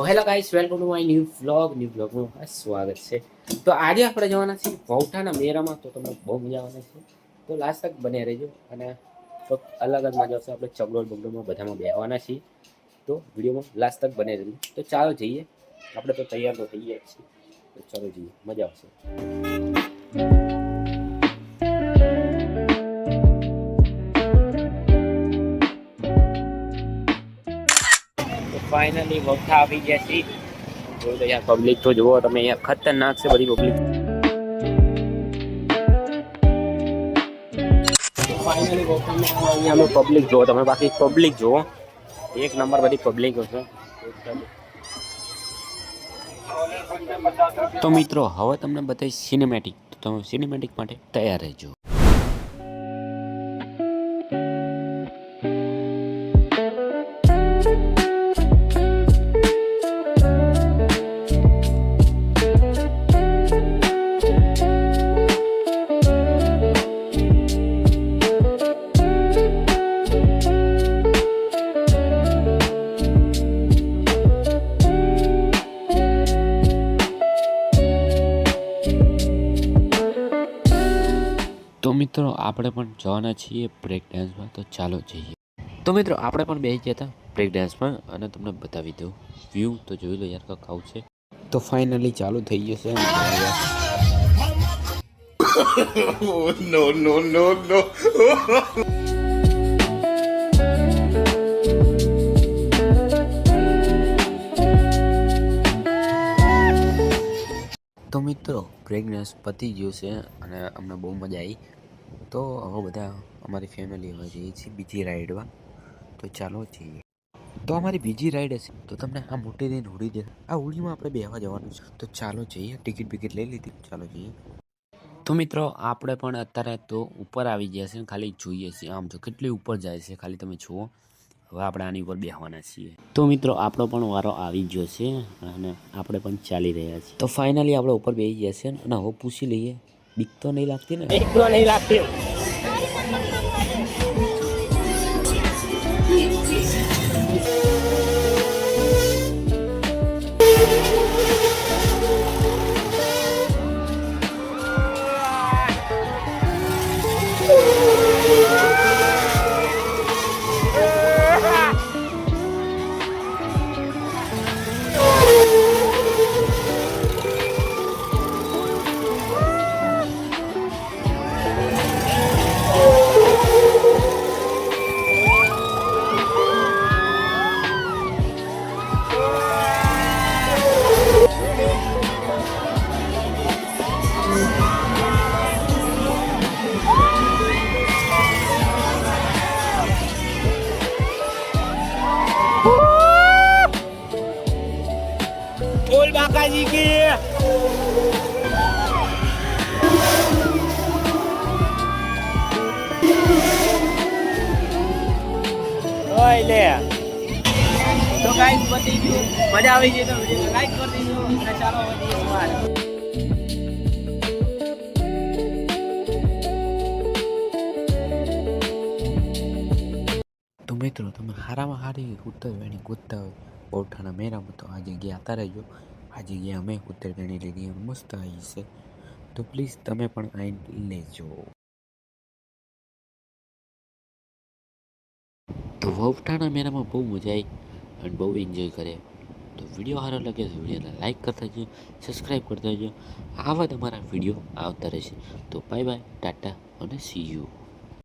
Hello guys, welcome to my new વ્લોગનું સ્વાગત છે। તો આજે આપણે જવાના છીએ વૌઠાના મેળામાં। તો તમને બહુ મજા આવવાની છે, તો લાસ્ટ તક બન્યા રહેજો। અને તો અલગ જ મજા આવશે। આપણે ચગડોળ બગડોળમાં બધામાં બેહવાના છીએ, તો વિડીયોમાં લાસ્ટ તક બન્યા રહેજો। તો ચાલો જઈએ, આપણે તો તૈયાર તો થઈ ગયા છીએ, તો ચાલો જઈએ, મજા આવશે। ફાઇનલી વૌઠા આવી ગયા છીએ। જોઈ લો યાર, પબ્લિક તો જુઓ તમે, યાર ખતરનાક છે બધી પબ્લિક। ફાઇનલી વૌઠામાં અહીંયા પબ્લિક જુઓ તમે, બાકી પબ્લિક જુઓ એક નંબર બધી પબ્લિક હશે। તો મિત્રો હવે તમને બતાવીશ સિનેમેટિક, તો તમે સિનેમેટિક માટે તૈયાર રહેજો। તો મિત્રો આપણે પણ જવાના છીએ બ્રેક ડાન્સમાં, તો ચાલો જઈએ। તો મિત્રો આપણે પણ બેસી ગયા હતા બ્રેક ડાન્સમાં, અને તમને બતાવી દઉં વ્યૂ તો જોઈ લો યાર, કાંક આવું છે। તો ફાઇનલી ચાલુ થઈ જશે। નો નો નો નો તો મિત્રો બ્રેક ડાન્સ પતી ગયું છે અને અમને બહુ મજા આવી। તો હવે બધા અમારી ફેમિલી હવે જઈએ છીએ બીજી રાઈડમાં, તો ચાલો જઈએ। તો અમારી બીજી રાઈડ હશે, તો તમને આ મોટી રહીને ઉડી દે, આ ઉડીમાં આપણે બેસવા જવાનું છે, તો ચાલો જઈએ। ટિકિટ બિકિટ લઈ લીધી, ચાલો જઈએ। તો મિત્રો આપણે પણ અત્યારે તો ઉપર આવી ગયા છે, ખાલી જોઈએ છીએ, આમ જો કેટલી ઉપર જાય છે ખાલી તમે જુઓ। હવે આપણે આની ઉપર બેસવાના છીએ। તો મિત્રો આપણો પણ વારો આવી ગયો છે અને આપણે પણ ચાલી રહ્યા છીએ। તો ફાઇનલી આપણે ઉપર બેસી ગયા છે અને હવે પૂછી લઈએ, બીક તો નહીં લાગતી ને? બીક તો નહીં લાગતી। बोल बाका जी की ले। तो गाइस बती गयो, मजा આવી ગઈ તો વિડિયો લાઈક કરી દેજો અને ચાલો વધીએ સવાર। તો મિત્રો તમે હારામાં હારી ઉત્તરવેણી ગોતતા હોય વૌઠાના મેળામાં, તો આ જગ્યાએ આવતા રહેજો। આ જગ્યાએ અમે ઉત્તરવેણી લીધી મસ્ત આવી છે, તો પ્લીઝ તમે પણ આવીને લેજો। તો વૌઠાના મેળામાં બહુ મજા આવી અને બહુ એન્જોય કરે। તો વિડીયો સારો લાગે તો વિડીયોને લાઈક કરતા જજો, સબસ્ક્રાઈબ કરતા જજો। આવા તમારા વિડીયો આવતા રહેશે। તો બાય બાય, ટાટા અને સી યુ।